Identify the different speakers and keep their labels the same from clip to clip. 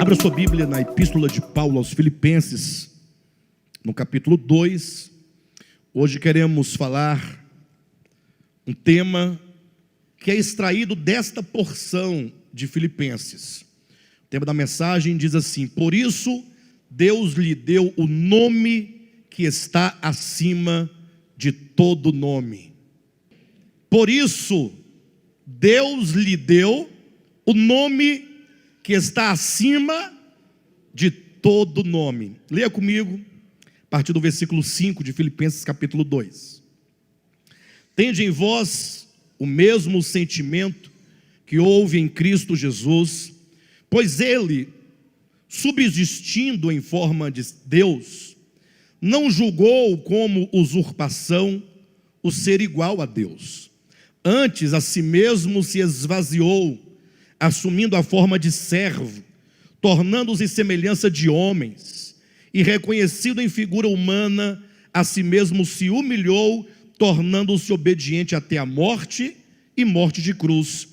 Speaker 1: Abra sua Bíblia na Epístola de Paulo aos Filipenses, no capítulo 2. Hoje queremos falar um tema que é extraído desta porção de Filipenses. O tema da mensagem diz assim: por isso Deus lhe deu o nome que está acima de todo nome. Por isso Deus lhe deu o nome que está acima de todo nome. Leia comigo, a partir do versículo 5 de Filipenses capítulo 2. Tende em vós o mesmo sentimento que houve em Cristo Jesus, pois ele, subsistindo em forma de Deus, não julgou como usurpação o ser igual a Deus. Antes, a si mesmo se esvaziou, assumindo a forma de servo, tornando-se em semelhança de homens, e reconhecido em figura humana, a si mesmo se humilhou, tornando-se obediente até a morte e morte de cruz,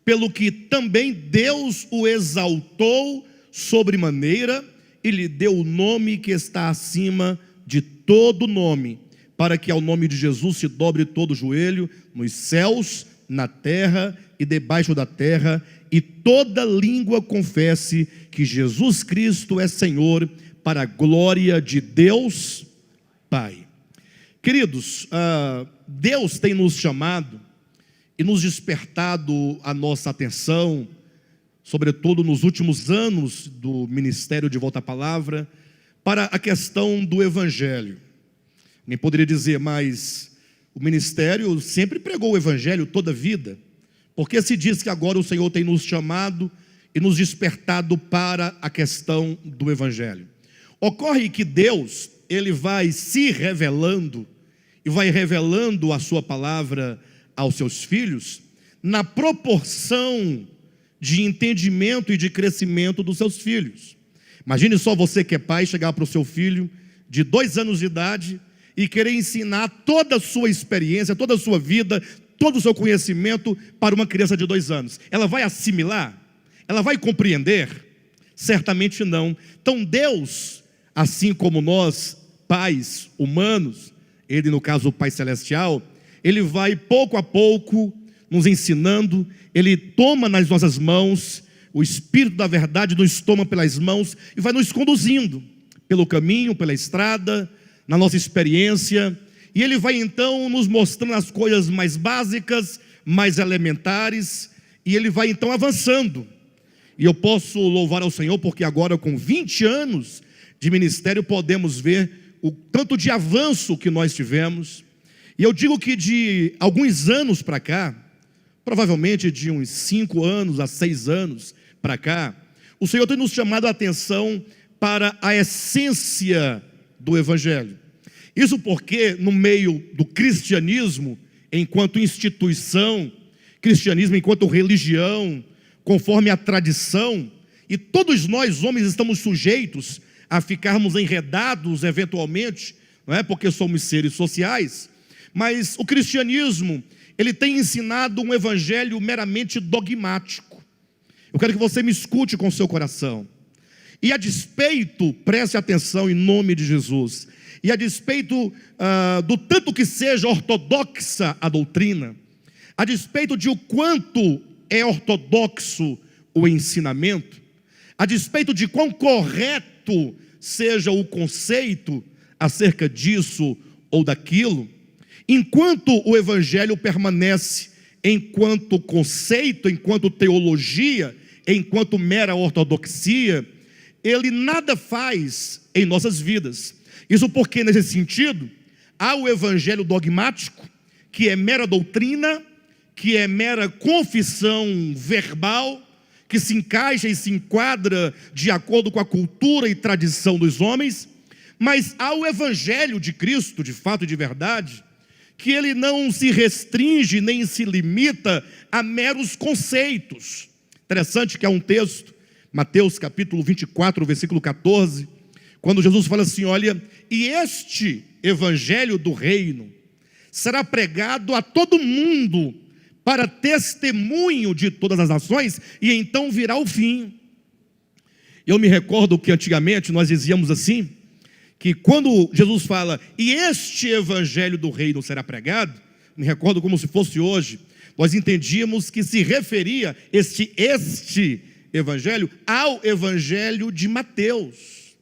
Speaker 1: pelo que também Deus o exaltou sobremaneira e lhe deu o nome que está acima de todo nome, para que ao nome de Jesus se dobre todo o joelho, nos céus, na terra e debaixo da terra, e toda língua confesse que Jesus Cristo é Senhor, para a glória de Deus Pai. Queridos, Deus tem nos chamado e nos despertado a nossa atenção, sobretudo nos últimos anos do ministério de Volta à Palavra, para a questão do Evangelho. Nem poderia dizer, mas o ministério sempre pregou o Evangelho toda a vida. Porque se diz que agora o Senhor tem nos chamado e nos despertado para a questão do Evangelho. Ocorre que Deus, Ele vai se revelando e vai revelando a sua palavra aos seus filhos na proporção de entendimento e de crescimento dos seus filhos. Imagine só você que é pai chegar para o seu filho de 2 anos de idade e querer ensinar toda a sua experiência, toda a sua vida, todo o seu conhecimento para uma criança de 2 anos. Ela vai assimilar? Ela vai compreender? Certamente não. Então Deus, assim como nós, pais humanos, Ele no caso o Pai Celestial, Ele vai pouco a pouco nos ensinando. Ele toma nas nossas mãos, o Espírito da verdade nos toma pelas mãos e vai nos conduzindo pelo caminho, pela estrada, na nossa experiência. E Ele vai então nos mostrando as coisas mais básicas, mais elementares, e Ele vai então avançando. E eu posso louvar ao Senhor, porque agora com 20 anos de ministério podemos ver o tanto de avanço que nós tivemos. E eu digo que de alguns anos para cá, provavelmente de uns 5 anos a 6 anos para cá, o Senhor tem nos chamado a atenção para a essência do Evangelho. Isso porque no meio do cristianismo, enquanto instituição, cristianismo enquanto religião, conforme a tradição, e todos nós homens estamos sujeitos a ficarmos enredados eventualmente, não é? Porque somos seres sociais, mas o cristianismo, ele tem ensinado um evangelho meramente dogmático. Eu quero que você me escute com o seu coração. E a despeito, preste atenção em nome de Jesus, e a despeito do tanto que seja ortodoxa a doutrina, a despeito de o quanto é ortodoxo o ensinamento, a despeito de quão correto seja o conceito acerca disso ou daquilo, enquanto o Evangelho permanece enquanto conceito, enquanto teologia, enquanto mera ortodoxia, ele nada faz em nossas vidas. Isso porque, nesse sentido, há o evangelho dogmático, que é mera doutrina, que é mera confissão verbal, que se encaixa e se enquadra de acordo com a cultura e tradição dos homens, mas há o evangelho de Cristo, de fato e de verdade, que ele não se restringe nem se limita a meros conceitos. Interessante que há um texto, Mateus capítulo 24, versículo 14, quando Jesus fala assim, olha, e este evangelho do reino será pregado a todo mundo para testemunho de todas as nações, e então virá o fim. Eu me recordo que antigamente nós dizíamos assim, que quando Jesus fala, e este evangelho do reino será pregado, me recordo como se fosse hoje, nós entendíamos que se referia este evangelho ao evangelho de Mateus,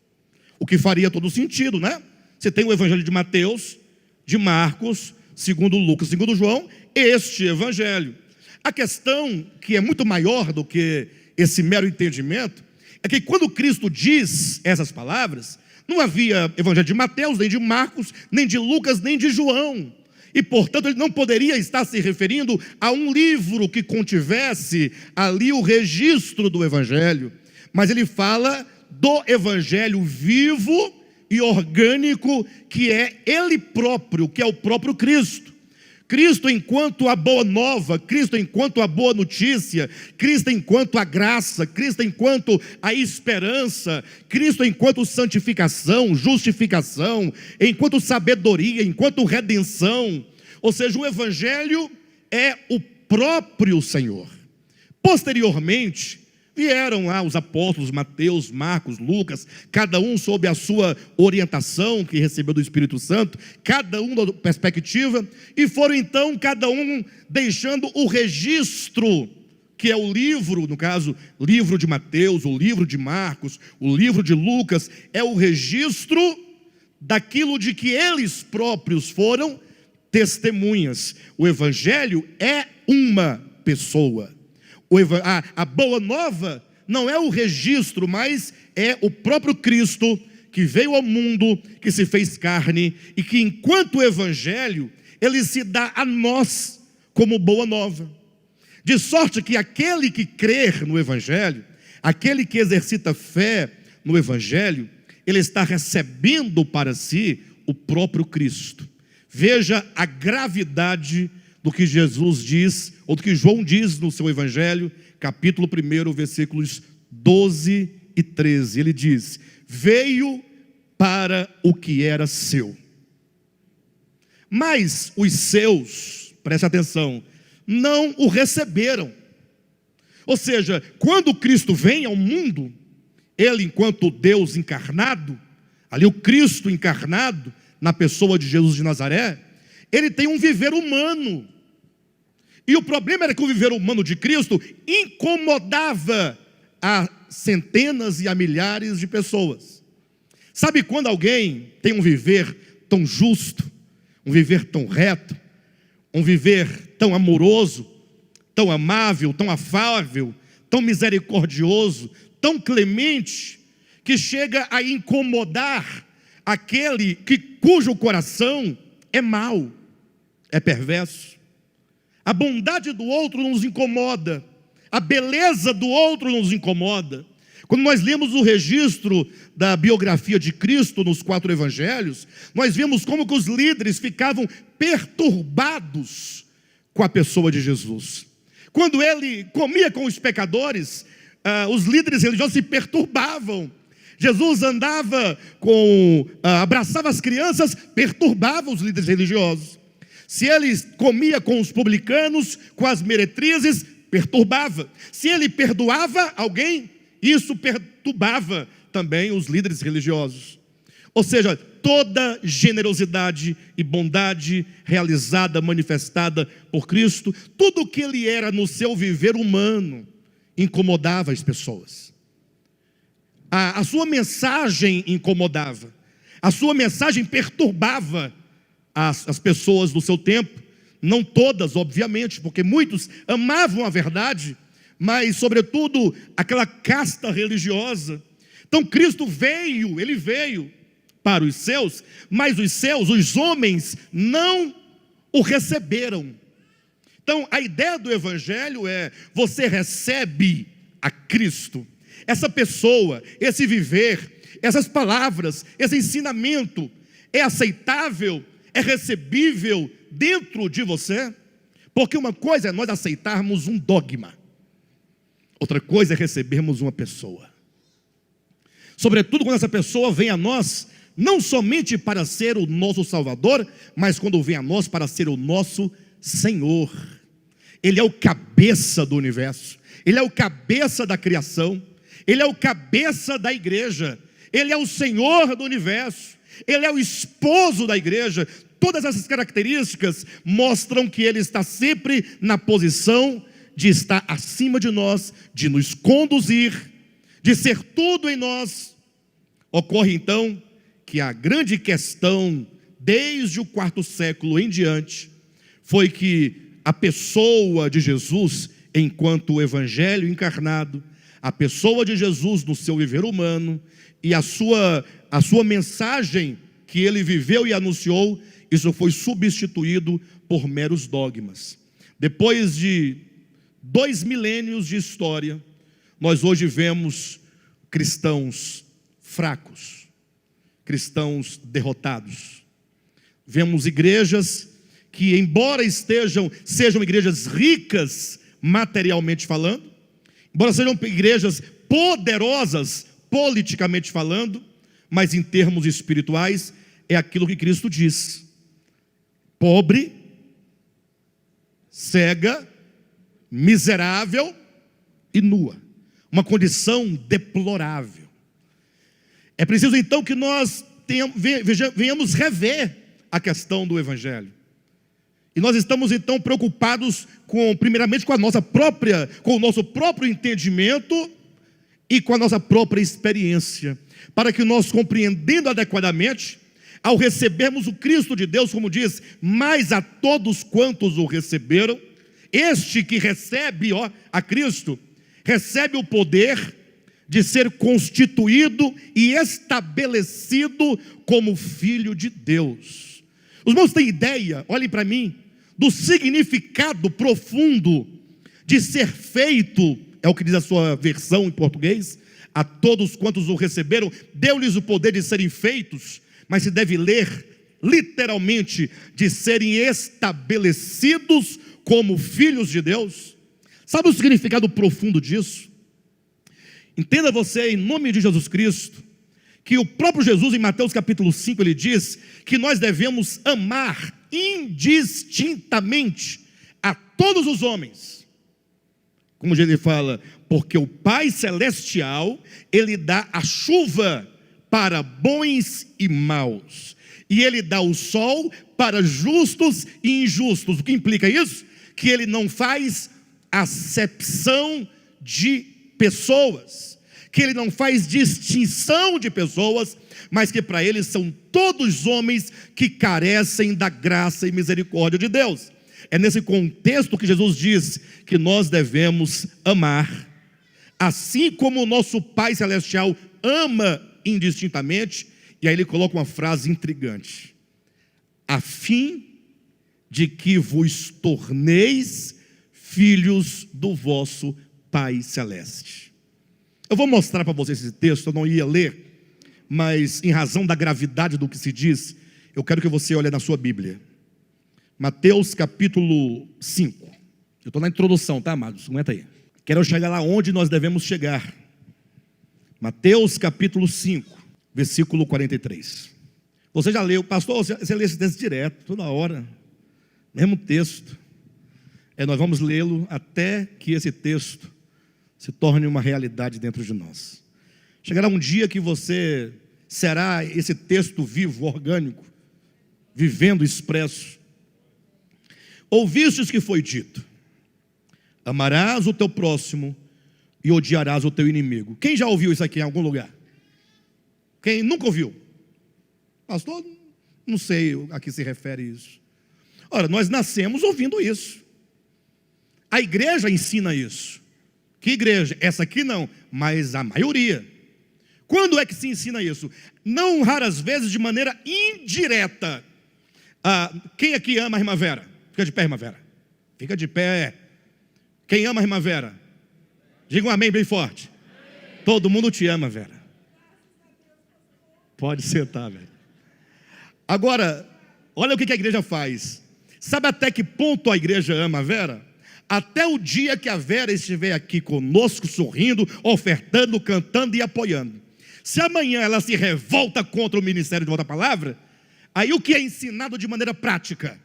Speaker 1: o que faria todo sentido, né? Você tem o evangelho de Mateus, de Marcos, segundo Lucas, segundo João, este evangelho. A questão que é muito maior do que esse mero entendimento, é que quando Cristo diz essas palavras, não havia evangelho de Mateus, nem de Marcos, nem de Lucas, nem de João. E, portanto, ele não poderia estar se referindo a um livro que contivesse ali o registro do evangelho. Mas ele fala do evangelho vivo e orgânico, que é ele próprio, que é o próprio Cristo. Cristo enquanto a boa nova, Cristo enquanto a boa notícia, Cristo enquanto a graça, Cristo enquanto a esperança, Cristo enquanto santificação, justificação, enquanto sabedoria, enquanto redenção. Ou seja, o evangelho é o próprio Senhor. Posteriormente, vieram lá os apóstolos Mateus, Marcos, Lucas, cada um sob a sua orientação que recebeu do Espírito Santo, cada um da perspectiva, e foram então cada um deixando o registro, que é o livro, no caso, livro de Mateus, o livro de Marcos, o livro de Lucas, é o registro daquilo de que eles próprios foram testemunhas. O evangelho é uma pessoa. A boa nova não é o registro, mas é o próprio Cristo que veio ao mundo, que se fez carne, e que enquanto o evangelho, ele se dá a nós como boa nova. De sorte que aquele que crer no evangelho, aquele que exercita fé no evangelho, ele está recebendo para si o próprio Cristo. Veja a gravidade do que Jesus diz, ou do que João diz no seu evangelho, capítulo 1, versículos 12 e 13. Ele diz: veio para o que era seu, mas os seus, preste atenção, não o receberam. Ou seja, quando Cristo vem ao mundo, ele enquanto Deus encarnado, ali o Cristo encarnado, na pessoa de Jesus de Nazaré, ele tem um viver humano. E o problema era que o viver humano de Cristo incomodava a centenas e a milhares de pessoas. Sabe quando alguém tem um viver tão justo, um viver tão reto, um viver tão amoroso, tão amável, tão afável, tão misericordioso, tão clemente, que chega a incomodar aquele cujo coração é mau, é perverso. A bondade do outro nos incomoda, a beleza do outro nos incomoda. Quando nós lemos o registro da biografia de Cristo nos 4 evangelhos, nós vimos como que os líderes ficavam perturbados com a pessoa de Jesus. Quando ele comia com os pecadores, os líderes religiosos se perturbavam. Jesus andava abraçava as crianças, perturbava os líderes religiosos. Se ele comia com os publicanos, com as meretrizes, perturbava. Se ele perdoava alguém, isso perturbava também os líderes religiosos. Ou seja, toda generosidade e bondade realizada, manifestada por Cristo, tudo o que ele era no seu viver humano, incomodava as pessoas. A sua mensagem incomodava, a sua mensagem perturbava as pessoas do seu tempo. Não todas, obviamente, porque muitos amavam a verdade, mas sobretudo aquela casta religiosa. Então Cristo veio, ele veio para os seus, mas os homens não o receberam. Então a ideia do evangelho é: você recebe a Cristo. Essa pessoa, esse viver, essas palavras, esse ensinamento é aceitável, é recebível dentro de você? Porque uma coisa é nós aceitarmos um dogma, outra coisa é recebermos uma pessoa. Sobretudo quando essa pessoa vem a nós, não somente para ser o nosso Salvador, mas quando vem a nós para ser o nosso Senhor. Ele é o cabeça do universo, ele é o cabeça da criação, Ele é o cabeça da igreja, Ele é o Senhor do universo, Ele é o esposo da igreja. Todas essas características mostram que Ele está sempre na posição de estar acima de nós, de nos conduzir, de ser tudo em nós. Ocorre então que a grande questão, desde o quarto século em diante, foi que a pessoa de Jesus, enquanto o evangelho encarnado, a pessoa de Jesus no seu viver humano e a sua mensagem que ele viveu e anunciou, isso foi substituído por meros dogmas. Depois de 2 milênios de história, nós hoje vemos cristãos fracos, cristãos derrotados. Vemos igrejas que, embora sejam igrejas ricas materialmente falando, embora sejam igrejas poderosas politicamente falando, mas em termos espirituais é aquilo que Cristo diz: pobre, cega, miserável e nua. Uma condição deplorável. É preciso então que nós venhamos rever a questão do evangelho. E nós estamos então preocupados primeiramente com o nosso próprio entendimento e com a nossa própria experiência, para que nós, compreendendo adequadamente, ao recebermos o Cristo de Deus, como diz, mas a todos quantos o receberam, este que recebe a Cristo, recebe o poder de ser constituído e estabelecido como filho de Deus. Os irmãos têm ideia, olhem para mim, do significado profundo de ser feito, é o que diz a sua versão em português, a todos quantos o receberam, deu-lhes o poder de serem feitos, mas se deve ler literalmente, de serem estabelecidos como filhos de Deus. Sabe o significado profundo disso? Entenda você, em nome de Jesus Cristo, que o próprio Jesus, em Mateus capítulo 5, ele diz que nós devemos amar indistintamente a todos os homens. Como ele fala, porque o Pai Celestial, Ele dá a chuva para bons e maus, e Ele dá o sol para justos e injustos. O que implica isso? Que Ele não faz acepção de pessoas, que Ele não faz distinção de pessoas, mas que para Ele são todos homens que carecem da graça e misericórdia de Deus. É nesse contexto que Jesus diz que nós devemos amar, assim como o nosso Pai Celestial ama indistintamente. E aí ele coloca uma frase intrigante: a fim de que vos torneis filhos do vosso Pai Celeste. Eu vou mostrar para vocês esse texto, eu não ia ler, mas em razão da gravidade do que se diz, eu quero que você olhe na sua Bíblia. Mateus capítulo 5. Eu estou na introdução, tá, amados? Aguenta aí. Quero chegar lá onde nós devemos chegar. Mateus capítulo 5, versículo 43. Você já leu, pastor, você lê esse texto direto, toda hora, mesmo texto. Nós vamos lê-lo até que esse texto se torne uma realidade dentro de nós. Chegará um dia que você será esse texto vivo, orgânico, vivendo, expresso. Ouvistes que foi dito: amarás o teu próximo e odiarás o teu inimigo. Quem já ouviu isso aqui em algum lugar? Quem nunca ouviu? Pastor, não sei a que se refere isso. Ora, nós nascemos ouvindo isso. A igreja ensina isso. Que igreja? Essa aqui não, mas a maioria. Quando é que se ensina isso? Não raras vezes de maneira indireta. Quem aqui ama a irmã Vera? Fica de pé, irmã Vera. Fica de pé. Quem ama a irmã Vera? Diga um amém bem forte. Amém. Todo mundo te ama, Vera. Pode sentar, velho. Agora, olha o que a igreja faz. Sabe até que ponto a igreja ama a Vera? Até o dia que a Vera estiver aqui conosco, sorrindo, ofertando, cantando e apoiando. Se amanhã ela se revolta contra o ministério de Volta à Palavra, aí o que é ensinado de maneira prática?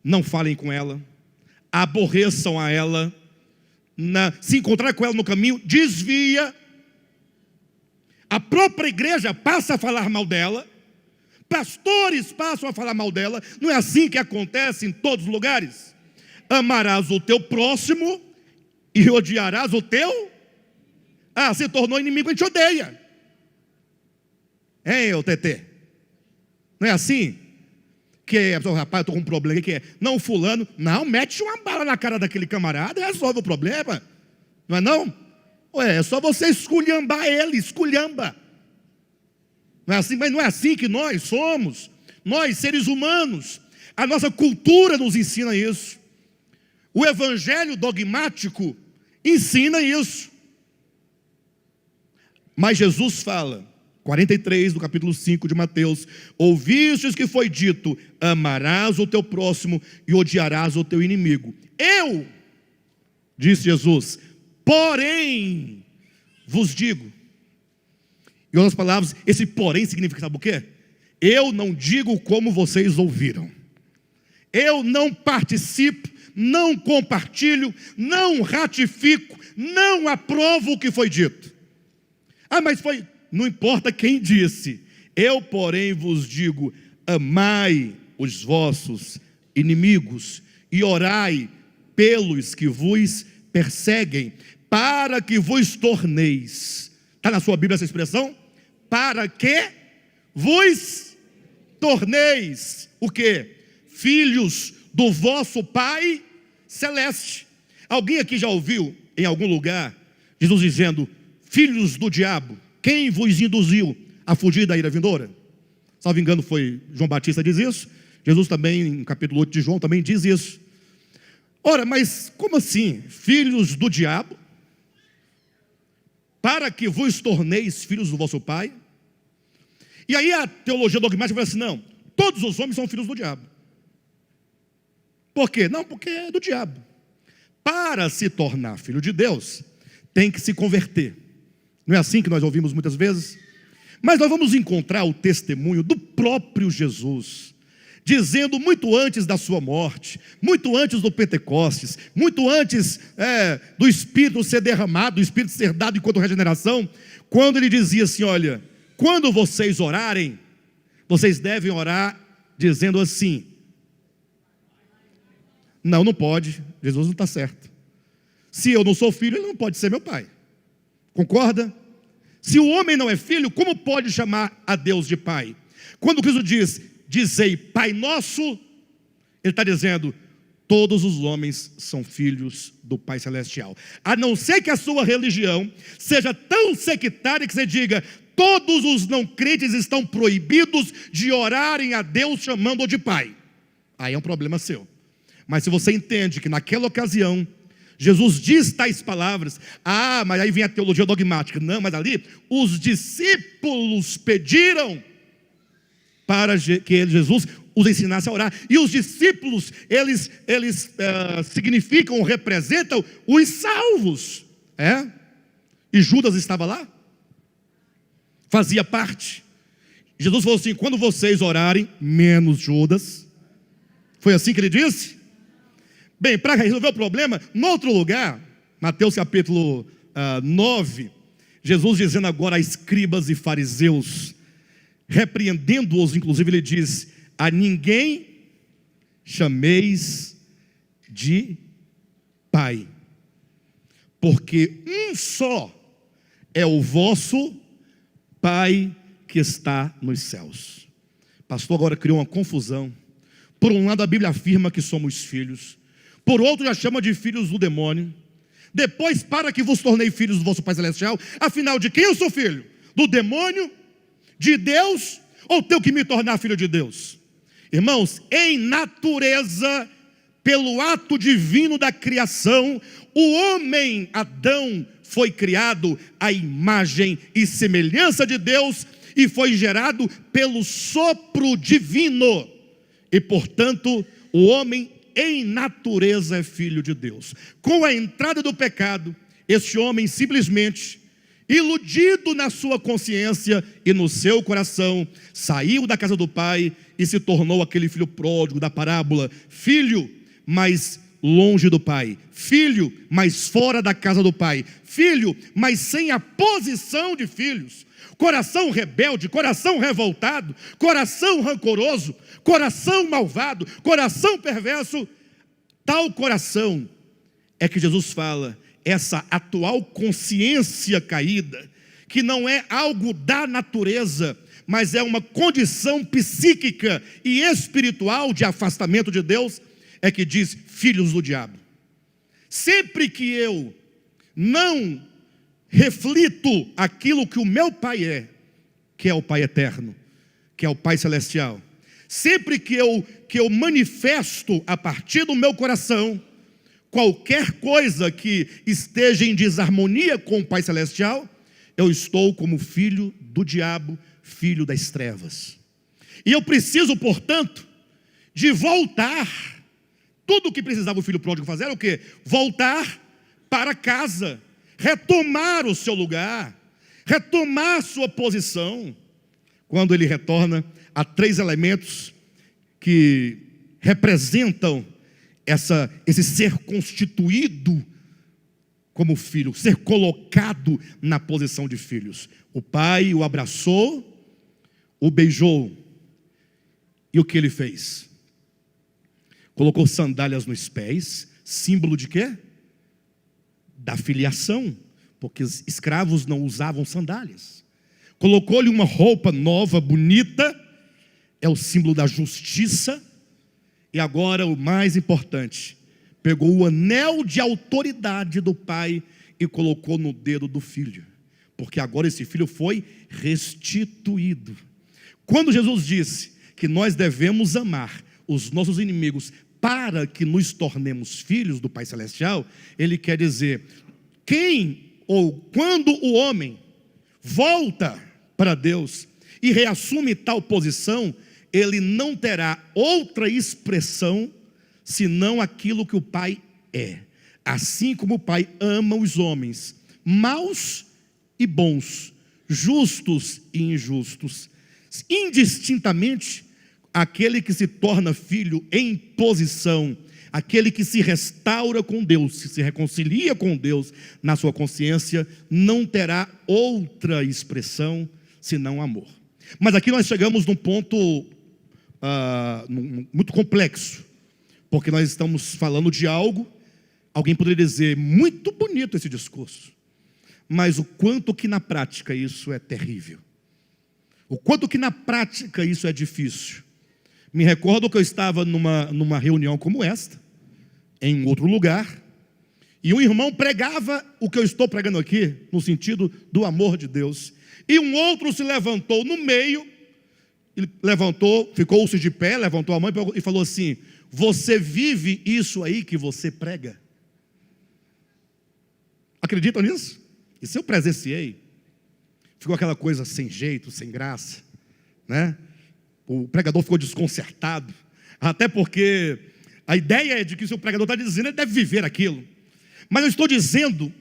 Speaker 1: Não falem com ela, aborreçam a ela, se encontrar com ela no caminho, desvia, A própria igreja passa a falar mal dela, pastores passam a falar mal dela. Não é assim que acontece em todos os lugares? Amarás o teu próximo e odiarás o teu. Se tornou inimigo, a gente odeia. Ô TT, não é assim? Rapaz, eu estou com um problema, o que é? Não, fulano, não, mete uma bala na cara daquele camarada e resolve o problema. Não é não? É só você esculhambar ele, esculhamba. Não é assim? Mas não é assim que nós somos. Nós, seres humanos, a nossa cultura nos ensina isso. O evangelho dogmático ensina isso. Mas Jesus fala, 43 do capítulo 5 de Mateus: ouvistes que foi dito, amarás o teu próximo e odiarás o teu inimigo. Eu, disse Jesus, porém vos digo. Em outras palavras, esse porém significa, sabe o quê? Eu não digo como vocês ouviram. Eu não participo, não compartilho, não ratifico, não aprovo o que foi dito. Mas foi, não importa quem disse. Eu, porém, vos digo, amai os vossos inimigos e orai pelos que vos perseguem, para que vos torneis. Está na sua Bíblia essa expressão? Para que vos torneis, o quê? Filhos do vosso Pai Celeste. Alguém aqui já ouviu, em algum lugar, Jesus dizendo, filhos do diabo? Quem vos induziu a fugir da ira vindoura? Salvo engano, foi João Batista diz isso. Jesus também, no capítulo 8 de João, também diz isso. Ora, mas como assim? Filhos do diabo? Para que vos torneis filhos do vosso Pai? E aí a teologia dogmática fala assim, não, todos os homens são filhos do diabo. Por quê? Não, porque é do diabo. Para se tornar filho de Deus, tem que se converter. Não é assim que nós ouvimos muitas vezes? Mas nós vamos encontrar o testemunho do próprio Jesus, dizendo muito antes da sua morte, muito antes do Pentecostes, muito antes do Espírito ser derramado, do Espírito ser dado enquanto regeneração, quando ele dizia assim, olha, quando vocês orarem, vocês devem orar dizendo assim, não pode, Jesus não está certo. Se eu não sou filho, ele não pode ser meu pai. Concorda? Se o homem não é filho, como pode chamar a Deus de pai? Quando Cristo diz, dizei Pai Nosso, ele está dizendo, todos os homens são filhos do Pai Celestial. A não ser que a sua religião seja tão sectária que você diga, todos os não crentes estão proibidos de orarem a Deus chamando-o de Pai. Aí é um problema seu. Mas se você entende que naquela ocasião Jesus diz tais palavras, mas aí vem a teologia dogmática. Não, mas ali os discípulos pediram para que Jesus os ensinasse a orar. E os discípulos, eles significam, representam os salvos. E Judas estava lá? Fazia parte. Jesus falou assim, quando vocês orarem, menos Judas. Foi assim que ele disse? Bem, para resolver o problema, em outro lugar, Mateus capítulo 9, Jesus dizendo agora a escribas e fariseus, repreendendo-os, inclusive ele diz, a ninguém chameis de pai, porque um só é o vosso Pai que está nos céus. Pastor agora criou uma confusão. Por um lado a Bíblia afirma que somos filhos, por outro já chama de filhos do demônio. Depois, para que vos tornei filhos do vosso Pai Celestial. Afinal, de quem eu sou filho? Do demônio? De Deus? Ou tenho que me tornar filho de Deus? Irmãos, em natureza, pelo ato divino da criação, o homem, Adão, foi criado à imagem e semelhança de Deus e foi gerado pelo sopro divino. E, portanto, o homem em natureza é filho de Deus. Com a entrada do pecado, este homem simplesmente, iludido na sua consciência e no seu coração, saiu da casa do pai e se tornou aquele filho pródigo da parábola, filho, mas longe do pai, filho, mas fora da casa do pai, filho, mas sem a posição de filhos. coração rebelde, coração revoltado, coração rancoroso, coração malvado, coração perverso. Tal coração é que Jesus fala, essa atual consciência caída, que não é algo da natureza, mas é uma condição psíquica e espiritual de afastamento de Deus, é que diz, filhos do diabo. Sempre que eu não reflito aquilo que o meu Pai é, que é o Pai eterno, que é o Pai celestial, sempre que eu manifesto a partir do meu coração, qualquer coisa que esteja em desarmonia com o Pai celestial, eu estou como filho do diabo, filho das trevas. E eu preciso, portanto, de voltar. Tudo o que precisava o filho pródigo fazer era o quê? Voltar para casa, retomar o seu lugar, retomar sua posição. Quando ele retorna, há 3 elementos que representam esse ser constituído como filho, ser colocado na posição de filhos. O pai o abraçou, o beijou, e o que ele fez? Colocou sandálias nos pés, símbolo de quê? Da filiação, porque os escravos não usavam sandálias. Colocou-lhe uma roupa nova, bonita, é o símbolo da justiça. E agora o mais importante, pegou o anel de autoridade do pai e colocou no dedo do filho, porque agora esse filho foi restituído. Quando Jesus disse que nós devemos amar os nossos inimigos para que nos tornemos filhos do Pai Celestial, ele quer dizer, quando o homem volta para Deus e reassume tal posição, ele não terá outra expressão senão aquilo que o Pai é. Assim como o Pai ama os homens, maus e bons, justos e injustos, indistintamente, aquele que se torna filho em posição, aquele que se restaura com Deus, que se reconcilia com Deus na sua consciência, não terá outra expressão senão amor. Mas aqui nós chegamos num ponto muito complexo, porque nós estamos falando de algo, alguém poderia dizer, muito bonito esse discurso, mas o quanto que na prática isso é terrível, o quanto que na prática isso é difícil. Me recordo que eu estava numa reunião como esta, em um outro lugar, e um irmão pregava o que eu estou pregando aqui, no sentido do amor de Deus, e um outro se levantou no meio, ele levantou, ficou-se de pé, levantou a mão e falou assim, você vive isso aí que você prega? Acreditam nisso? Isso eu presenciei. Ficou aquela coisa sem jeito, sem graça, né? O pregador ficou desconcertado, até porque a ideia é de que se o pregador está dizendo, ele deve viver aquilo. Mas eu estou dizendo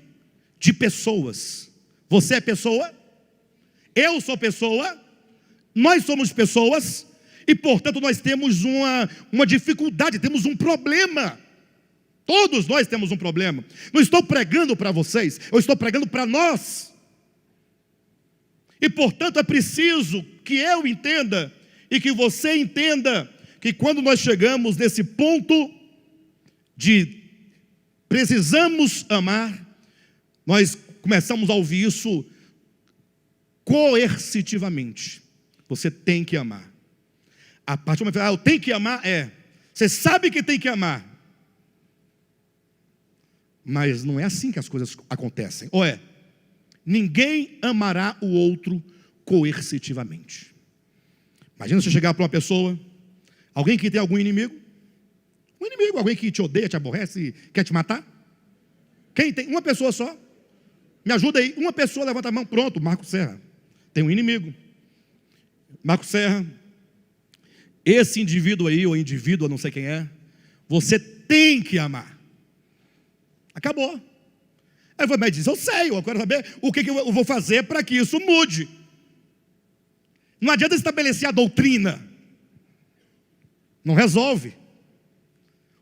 Speaker 1: de pessoas. Você é pessoa, eu sou pessoa, nós somos pessoas, e portanto nós temos uma dificuldade, temos um problema. Todos nós temos um problema. Não estou pregando para vocês, eu estou pregando para nós. E portanto é preciso que eu entenda, e que você entenda, que quando nós chegamos nesse ponto de precisamos amar, nós começamos a ouvir isso coercitivamente. Você tem que amar. A partir do momento que eu tenho que amar, você sabe que tem que amar. Mas não é assim que as coisas acontecem. Ou é? Ninguém amará o outro coercitivamente. Imagina você chegar para uma pessoa, alguém que tem algum inimigo, alguém que te odeia, te aborrece, quer te matar. Quem tem? Uma pessoa só. Me ajuda aí. Uma pessoa levanta a mão, pronto, Marco Serra. Tem um inimigo. Marco Serra, esse indivíduo aí, ou indivíduo, não sei quem é, você tem que amar. Acabou. Aí vai dizer, eu sei, eu quero saber o que eu vou fazer para que isso mude. Não adianta estabelecer a doutrina. Não resolve.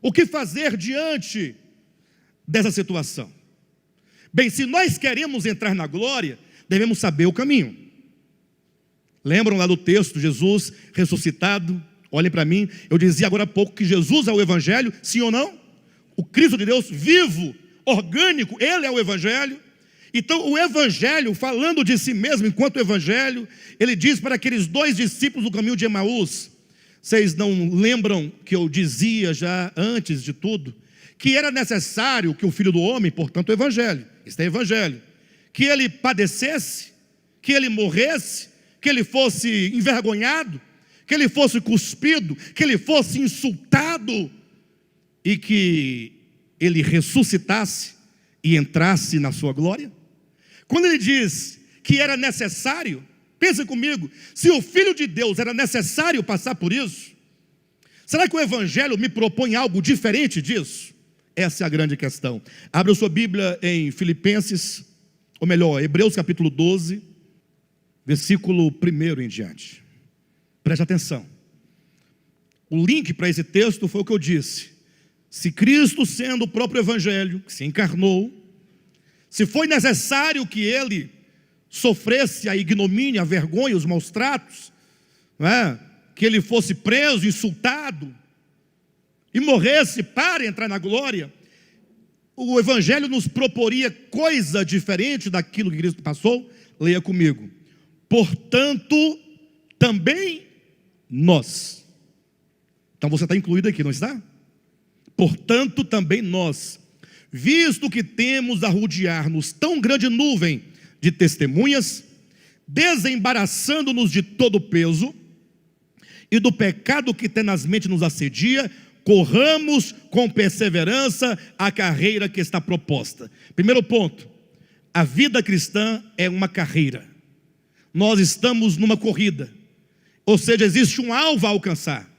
Speaker 1: O que fazer diante dessa situação? Bem, se nós queremos entrar na glória, devemos saber o caminho. Lembram lá do texto, Jesus ressuscitado? Olhem para mim, eu dizia agora há pouco que Jesus é o Evangelho, sim ou não? O Cristo de Deus vivo, orgânico, Ele é o Evangelho. Então o Evangelho, falando de si mesmo enquanto Evangelho, Ele diz para aqueles 2 discípulos do caminho de Emaús: vocês não lembram que eu dizia já antes de tudo, que era necessário que o Filho do Homem, portanto o Evangelho, este é Evangelho, que Ele padecesse, que Ele morresse, que Ele fosse envergonhado, que Ele fosse cuspido, que Ele fosse insultado, e que Ele ressuscitasse e entrasse na sua glória? Quando Ele diz que era necessário, pensa comigo, se o Filho de Deus era necessário passar por isso, será que o Evangelho me propõe algo diferente disso? Essa é a grande questão. Abra sua Bíblia em Filipenses, ou melhor, Hebreus capítulo 12, versículo 1 em diante. Preste atenção. O link para esse texto foi o que eu disse. Se Cristo, sendo o próprio Evangelho, que se encarnou, se foi necessário que Ele sofresse a ignomínia, a vergonha, os maus tratos, não é? Que Ele fosse preso, insultado, e morresse para entrar na glória, o Evangelho nos proporia coisa diferente daquilo que Cristo passou. Leia comigo. Portanto, também nós. Então você está incluído aqui, não está? Portanto, também nós, visto que temos a rodear-nos tão grande nuvem de testemunhas, desembaraçando-nos de todo o peso e do pecado que tenazmente nos assedia, corramos com perseverança a carreira que está proposta. Primeiro ponto, a vida cristã é uma carreira. Nós estamos numa corrida, ou seja, existe um alvo a alcançar.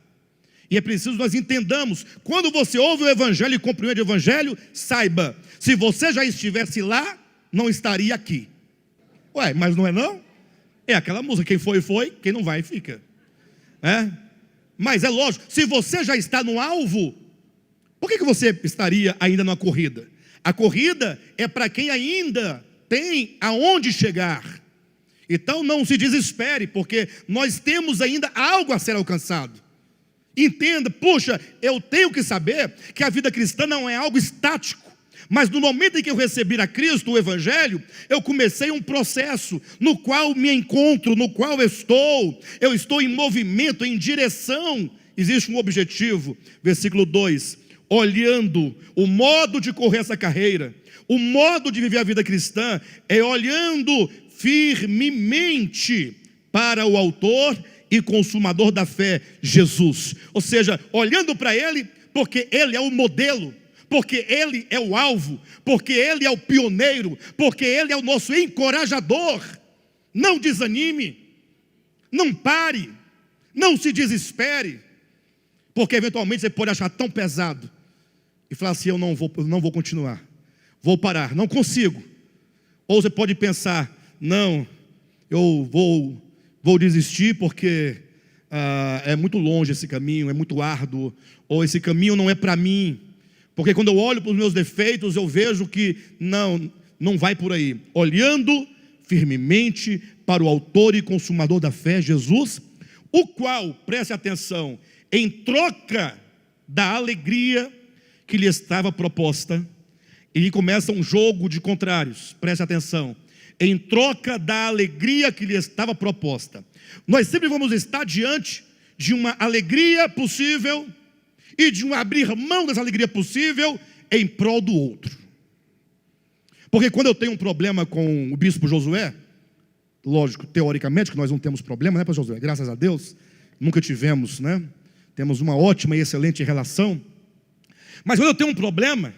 Speaker 1: E é preciso nós entendamos, quando você ouve o Evangelho e compreende o Evangelho, saiba, se você já estivesse lá, não estaria aqui. Ué, mas não é não? É aquela música, quem foi, foi, quem não vai, fica. Mas é lógico, se você já está no alvo, por que você estaria ainda na corrida? A corrida é para quem ainda tem aonde chegar. Então não se desespere, porque nós temos ainda algo a ser alcançado. Entenda, puxa, eu tenho que saber que a vida cristã não é algo estático, mas no momento em que eu recebi a Cristo, o Evangelho, eu comecei um processo no qual me encontro, no qual eu estou em movimento, em direção, existe um objetivo. Versículo 2, olhando o modo de correr essa carreira, o modo de viver a vida cristã, é olhando firmemente para o autor e consumador da fé, Jesus. Ou seja, olhando para Ele, porque Ele é o modelo, porque Ele é o alvo, porque Ele é o pioneiro, porque Ele é o nosso encorajador. Não desanime, não pare, não se desespere, porque eventualmente você pode achar tão pesado e falar assim, eu não vou continuar, vou parar, não consigo. Ou você pode pensar, não, eu vou desistir porque é muito longe esse caminho, é muito árduo, ou esse caminho não é para mim, porque quando eu olho para os meus defeitos, eu vejo que não vai por aí. Olhando firmemente para o autor e consumador da fé, Jesus, o qual, preste atenção, em troca da alegria que lhe estava proposta, e começa um jogo de contrários, preste atenção, em troca da alegria que lhe estava proposta. Nós sempre vamos estar diante de uma alegria possível e de um abrir mão dessa alegria possível em prol do outro. Porque quando eu tenho um problema com o bispo Josué, lógico, teoricamente, que nós não temos problema, né, pastor Josué? Graças a Deus, nunca tivemos, né? Temos uma ótima e excelente relação. Mas quando eu tenho um problema,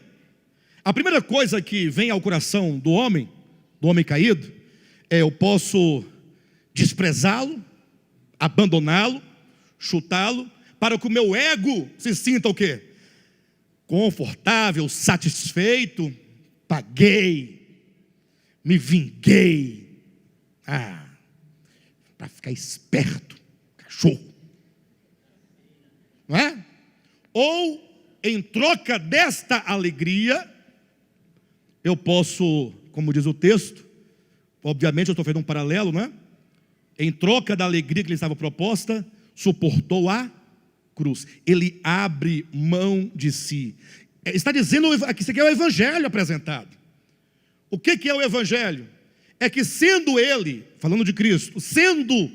Speaker 1: a primeira coisa que vem ao coração do homem caído, eu posso desprezá-lo, abandoná-lo, chutá-lo, para que o meu ego se sinta o quê? Confortável, satisfeito, paguei, me vinguei, para ficar esperto, cachorro, não é? Ou, em troca desta alegria, eu posso, como diz o texto, obviamente eu estou fazendo um paralelo, né? em troca da alegria que lhe estava proposta, suportou a cruz. Ele abre mão de si. Está dizendo que isso aqui é o evangelho apresentado. O que é o evangelho? É que sendo ele, falando de Cristo, sendo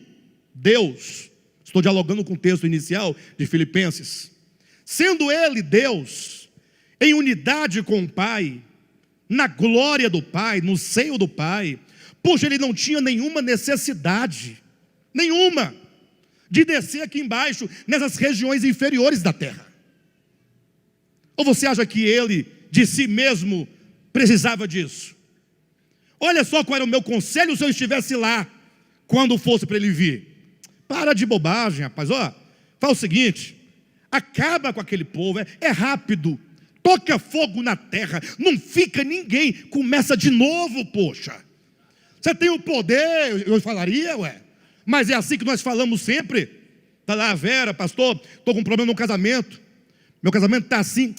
Speaker 1: Deus, estou dialogando com o texto inicial de Filipenses, sendo ele Deus, em unidade com o Pai, na glória do Pai, no seio do Pai, pois ele não tinha nenhuma necessidade, nenhuma, de descer aqui embaixo, nessas regiões inferiores da terra. Ou você acha que ele, de si mesmo, precisava disso? Olha só qual era o meu conselho se eu estivesse lá, quando fosse para ele vir. Para de bobagem, rapaz, ó, faz o seguinte, acaba com aquele povo, é rápido, toca fogo na terra, não fica ninguém, começa de novo, poxa. Você tem o poder, eu falaria, mas é assim que nós falamos sempre. Está lá a Vera, pastor, estou com um problema no casamento, meu casamento está assim,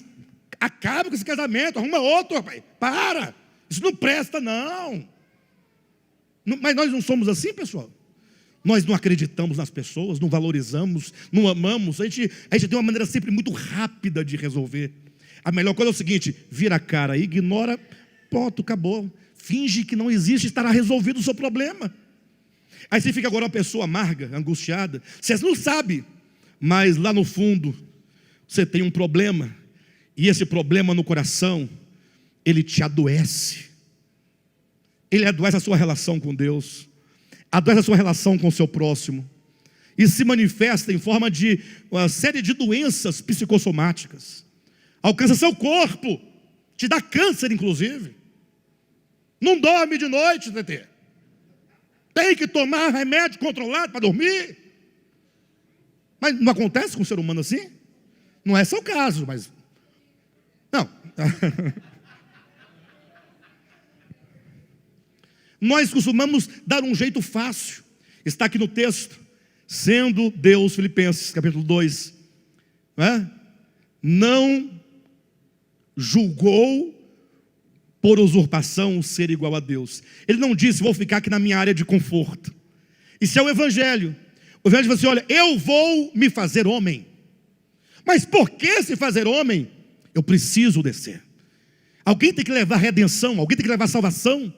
Speaker 1: acaba com esse casamento, arruma outro, rapaz, para, isso não presta não. Mas nós não somos assim, pessoal. Nós não acreditamos nas pessoas, não valorizamos, não amamos, a gente tem uma maneira sempre muito rápida de resolver. A melhor coisa é o seguinte, vira a cara, ignora, pronto, acabou. Finge que não existe, estará resolvido o seu problema. Aí você fica agora uma pessoa amarga, angustiada. Você não sabe, mas lá no fundo, você tem um problema. E esse problema no coração, ele te adoece. Ele adoece a sua relação com Deus, adoece a sua relação com o seu próximo. E se manifesta em forma de uma série de doenças psicossomáticas. Alcança seu corpo, te dá câncer inclusive. Não dorme de noite, TT. Tem que tomar remédio controlado para dormir. Mas não acontece com o ser humano assim? Não é seu caso, mas... Não. Nós costumamos dar um jeito fácil. Está aqui no texto. Sendo Deus, Filipenses, capítulo 2. Não julgou por usurpação ser igual a Deus. Ele não disse, vou ficar aqui na minha área de conforto. Isso é o evangelho. O evangelho diz assim, olha, eu vou me fazer homem. Mas por que se fazer homem? Eu preciso descer. Alguém tem que levar redenção, alguém tem que levar salvação,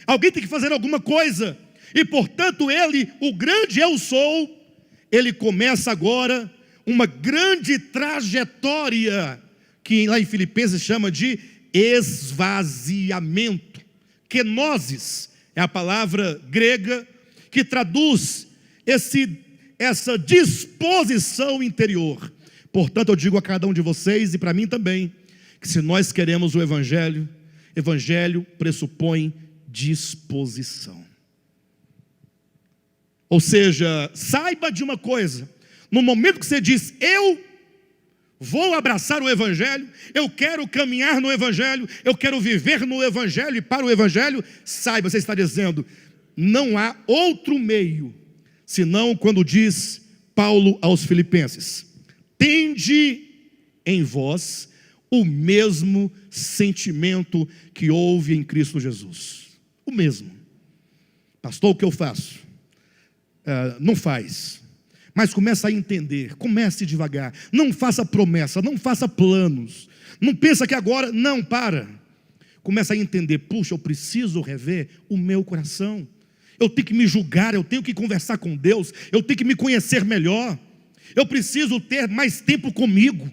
Speaker 1: alguém tem que fazer alguma coisa. E portanto ele, o grande eu sou, ele começa agora uma grande trajetória, que lá em Filipenses chama de esvaziamento. Kenosis é a palavra grega que traduz essa disposição interior. Portanto, eu digo a cada um de vocês e para mim também, que se nós queremos o evangelho pressupõe disposição. Ou seja, saiba de uma coisa, no momento que você diz, eu vou abraçar o evangelho, eu quero caminhar no evangelho, eu quero viver no evangelho e para o evangelho, saiba, você está dizendo, não há outro meio, senão quando diz Paulo aos Filipenses, tende em vós o mesmo sentimento que houve em Cristo Jesus. O mesmo. Pastor, o que eu faço? Não faz. Mas começa a entender, comece devagar. Não faça promessa, não faça planos. Não pensa que agora, não, para. Começa a entender, puxa, eu preciso rever o meu coração. Eu tenho que me julgar, eu tenho que conversar com Deus, eu tenho que me conhecer melhor. Eu preciso ter mais tempo comigo.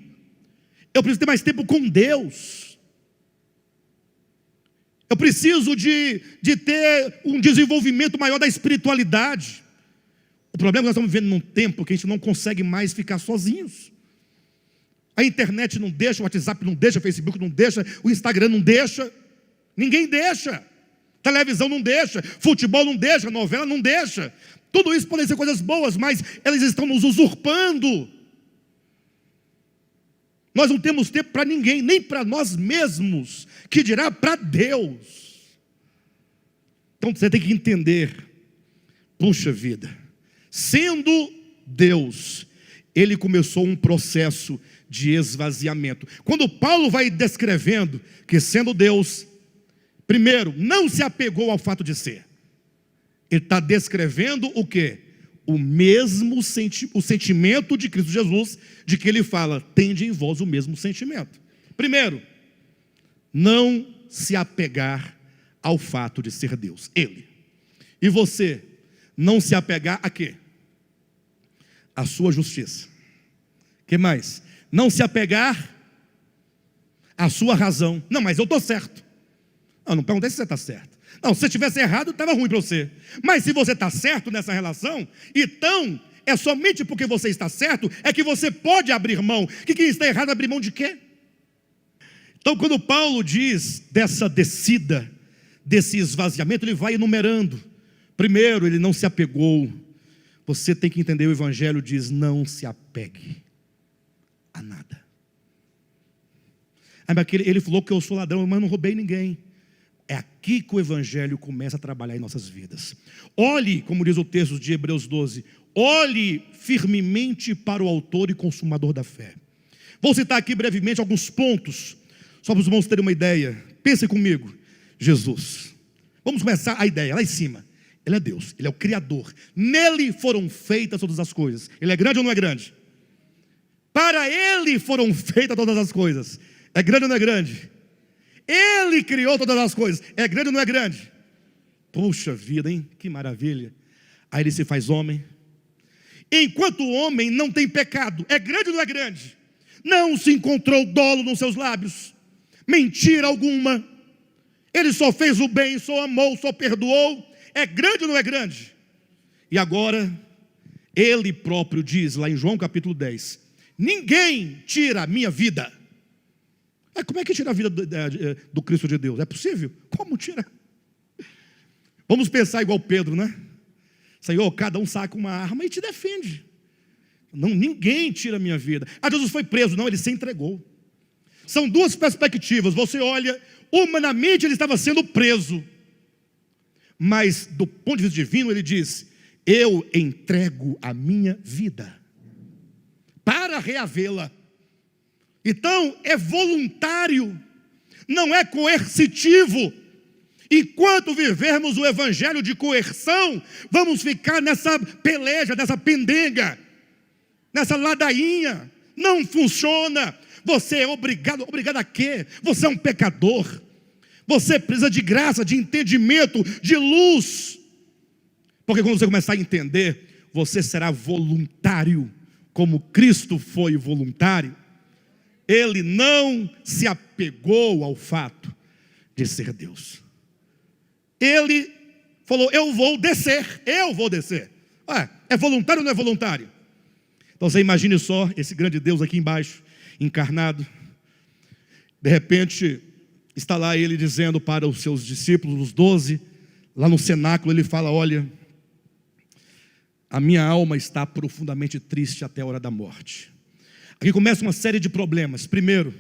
Speaker 1: Eu preciso ter mais tempo com Deus. Eu preciso de ter um desenvolvimento maior da espiritualidade. O problema é que nós estamos vivendo num tempo que a gente não consegue mais ficar sozinhos. A internet não deixa, o WhatsApp não deixa, o Facebook não deixa, o Instagram não deixa. Ninguém deixa. Televisão não deixa, futebol não deixa, novela não deixa. Tudo isso podem ser coisas boas, mas elas estão nos usurpando. Nós não temos tempo para ninguém, nem para nós mesmos, que dirá para Deus. Então você tem que entender, puxa vida, sendo Deus, ele começou um processo de esvaziamento. Quando Paulo vai descrevendo que sendo Deus, primeiro, não se apegou ao fato de ser. Ele está descrevendo o quê? O mesmo o sentimento de Cristo Jesus, de que ele fala, tende em vós o mesmo sentimento. Primeiro, não se apegar ao fato de ser Deus, Ele. E você, não se apegar a quê? A sua justiça. Que mais? Não se apegar à sua razão. Não, mas eu estou certo. Não perguntei se você está certo. Não, se você tivesse errado, estava ruim para você. Mas se você está certo nessa relação, então é somente porque você está certo é que você pode abrir mão. O que está errado? Abrir mão de quê? Então, quando Paulo diz dessa descida, desse esvaziamento, ele vai enumerando. Primeiro, ele não se apegou. Você tem que entender, o Evangelho diz, não se apegue a nada. Ele falou que eu sou ladrão, mas não roubei ninguém. É aqui que o Evangelho começa a trabalhar em nossas vidas. Olhe, como diz o texto de Hebreus 12, olhe firmemente para o autor e consumador da fé. Vou citar aqui brevemente alguns pontos, só para os irmãos terem uma ideia. Pense comigo, Jesus. Vamos começar a ideia, lá em cima. Ele é Deus, Ele é o Criador. Nele foram feitas todas as coisas. Ele é grande ou não é grande? Para Ele foram feitas todas as coisas. É grande ou não é grande? Ele criou todas as coisas. É grande ou não é grande? Puxa vida, hein? Que maravilha. Aí Ele se faz homem. Enquanto o homem não tem pecado, é grande ou não é grande? Não se encontrou dolo nos seus lábios, mentira alguma. Ele só fez o bem, só amou, só perdoou. É grande ou não é grande? E agora, Ele próprio diz, lá em João capítulo 10, ninguém tira a minha vida. Como é que tira a vida do Cristo de Deus? É possível? Como tira? Vamos pensar igual Pedro, né? Senhor, cada um saca uma arma e te defende. Não, ninguém tira a minha vida. Jesus foi preso. Não, ele se entregou. São duas perspectivas. Você olha, humanamente ele estava sendo preso, mas do ponto de vista divino ele diz, eu entrego a minha vida para reavê-la. Então é voluntário, não é coercitivo. Enquanto vivermos o evangelho de coerção, vamos ficar nessa peleja, nessa pendenga, nessa ladainha. Não funciona. Você é obrigado a quê? Você é um pecador. Você precisa de graça, de entendimento, de luz. Porque quando você começar a entender, você será voluntário, como Cristo foi voluntário. Ele não se apegou ao fato de ser Deus. Ele falou, eu vou descer. É voluntário ou não é voluntário? Então você imagine só, esse grande Deus aqui embaixo, encarnado. De repente, está lá ele dizendo para os seus discípulos, os 12, lá no cenáculo, ele fala, olha, a minha alma está profundamente triste até a hora da morte. Aqui começa uma série de problemas. Primeiro,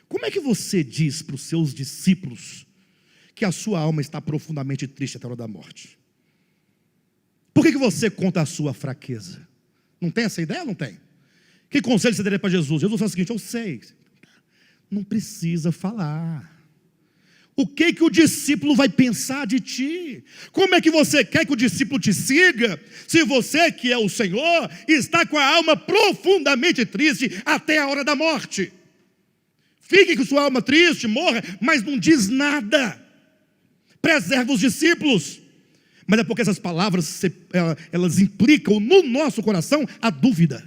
Speaker 1: como é que você diz para os seus discípulos que a sua alma está profundamente triste até a hora da morte? Por que você conta a sua fraqueza? Não tem essa ideia? Não tem. Que conselho você daria para Jesus? Jesus fala o seguinte, eu sei, não precisa falar. O que o discípulo vai pensar de ti? Como é que você quer que o discípulo te siga, se você que é o Senhor, está com a alma profundamente triste até a hora da morte? Fique com sua alma triste, morra, mas não diz nada. Preserva os discípulos. Mas é porque essas palavras, elas implicam no nosso coração a dúvida.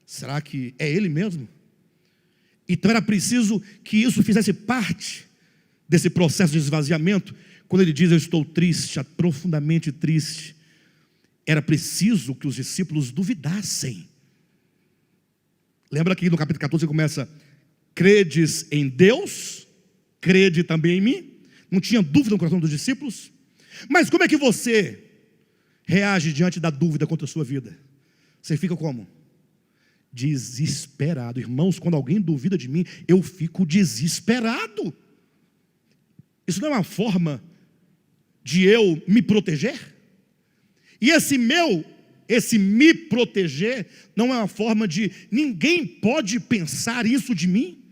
Speaker 1: Será que é Ele mesmo? Então era preciso que isso fizesse parte desse processo de esvaziamento. Quando ele diz, eu estou triste, profundamente triste, era preciso que os discípulos duvidassem. Lembra que no capítulo 14 começa, credes em Deus, crede também em mim. Não tinha dúvida no coração dos discípulos. Mas como é que você reage diante da dúvida contra a sua vida? Você fica como? Desesperado. Irmãos, quando alguém duvida de mim, eu fico desesperado. Isso não é uma forma de eu me proteger? E esse me proteger não é uma forma de ninguém pode pensar isso de mim.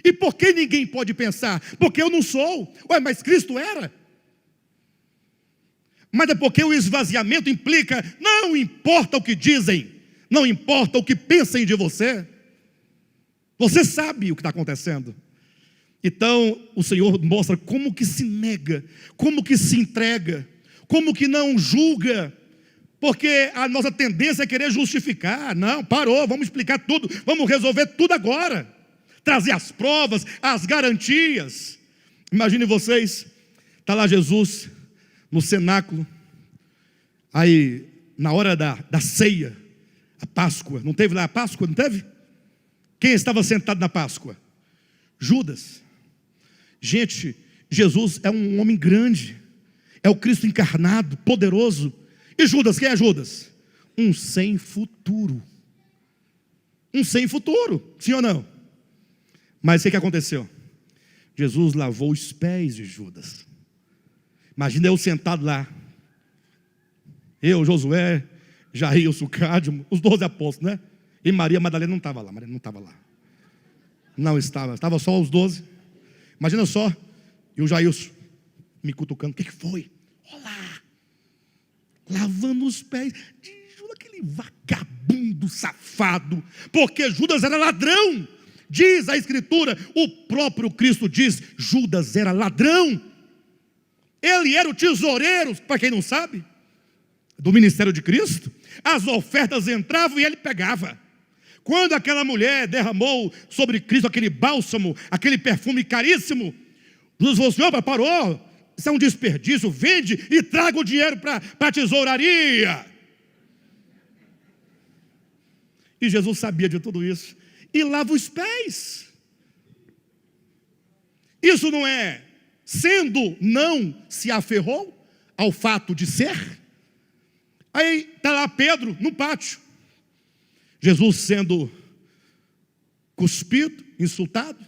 Speaker 1: E por que ninguém pode pensar? Porque eu não sou. Ué, mas Cristo era. Mas é porque o esvaziamento implica, não importa o que dizem, não importa o que pensem de você, você sabe o que está acontecendo. Então o Senhor mostra como que se nega, como que se entrega, como que não julga, porque a nossa tendência é querer justificar. Não, parou, vamos explicar tudo, vamos resolver tudo agora, trazer as provas, as garantias. Imagine vocês, está lá Jesus no cenáculo, aí na hora da ceia, a Páscoa, não teve lá a Páscoa, não teve? Quem estava sentado na Páscoa? Judas. Gente, Jesus é um homem grande, é o Cristo encarnado, poderoso. E Judas, quem é Judas? Um sem futuro. Um sem futuro, sim ou não? Mas o que aconteceu? Jesus lavou os pés de Judas. Imagina eu sentado lá, eu, Josué, Jair, Cádimo, os 12 apóstolos, né? E Maria Madalena não estava lá, Maria não estava lá. Não estava, estava só os 12. Imagina só, e o Jailson me cutucando, o que foi? Olha lá, lavando os pés de Judas, aquele vagabundo safado, porque Judas era ladrão. Diz a Escritura, o próprio Cristo diz, Judas era ladrão. Ele era o tesoureiro, para quem não sabe, do ministério de Cristo. As ofertas entravam e ele pegava. Quando aquela mulher derramou sobre Cristo aquele bálsamo, aquele perfume caríssimo, Jesus falou assim: opa, parou, isso é um desperdício, vende e traga o dinheiro para a tesouraria. E Jesus sabia de tudo isso, e lava os pés. Isso não é, sendo não se aferrou ao fato de ser? Aí está lá Pedro no pátio, Jesus sendo cuspido, insultado,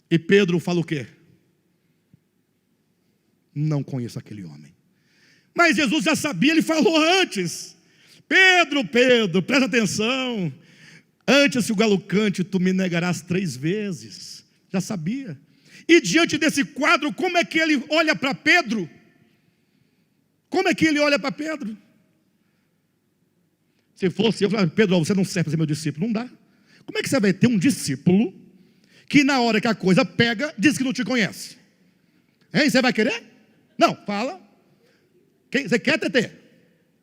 Speaker 1: e Pedro fala o quê? Não conheço aquele homem. Mas Jesus já sabia, ele falou antes: Pedro, Pedro, presta atenção, antes que o galo cante, tu me negarás 3 vezes. Já sabia. E diante desse quadro, como é que ele olha para Pedro? Como é que ele olha para Pedro? Se fosse eu, falava: Pedro, você não serve para ser meu discípulo. Não dá. Como é que você vai ter um discípulo que na hora que a coisa pega, diz que não te conhece? Hein? Você vai querer? Não, fala. Você quer, Tetê?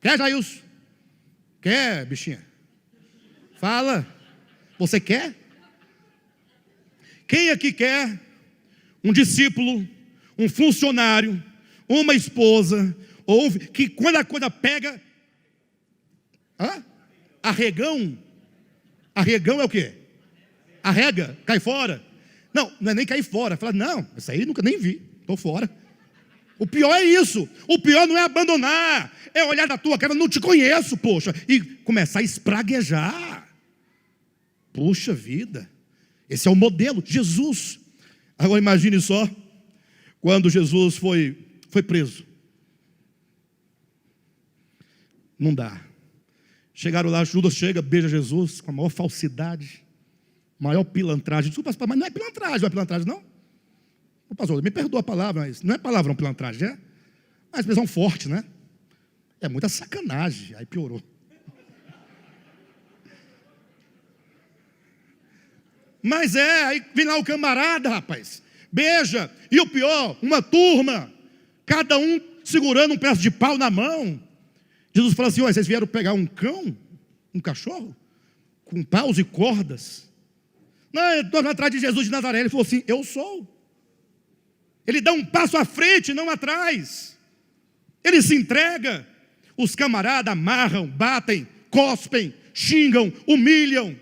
Speaker 1: Quer, Jailson? Quer, bichinha? Fala. Você quer? Quem aqui quer um discípulo, um funcionário, uma esposa, ou que quando a coisa pega, arregão é o quê? Arrega, cai fora. Não, não é nem cair fora. Fala, não, isso aí nunca nem vi, estou fora. O pior é isso. O pior não é abandonar, é olhar na tua cara, não te conheço, poxa, e começar a espraguejar. Puxa vida, esse é o modelo, Jesus. Agora imagine só, quando Jesus foi preso. Não dá. Chegaram lá, Judas chega, beija Jesus com a maior falsidade, maior pilantragem. Desculpa, mas não é pilantragem, não? Ô, pastor, me perdoa a palavra, mas não é palavrão, pilantragem, é uma expressão forte, né? É muita sacanagem, aí piorou. Mas aí vem lá o camarada, rapaz, beija, e o pior, uma turma, cada um segurando um pedaço de pau na mão. Jesus fala assim: olha, vocês vieram pegar um cão, um cachorro, com paus e cordas? Não, eu estou atrás de Jesus de Nazaré. Ele falou assim: eu sou. Ele dá um passo à frente, não atrás. Ele se entrega. Os camaradas amarram, batem, cospem, xingam, humilham.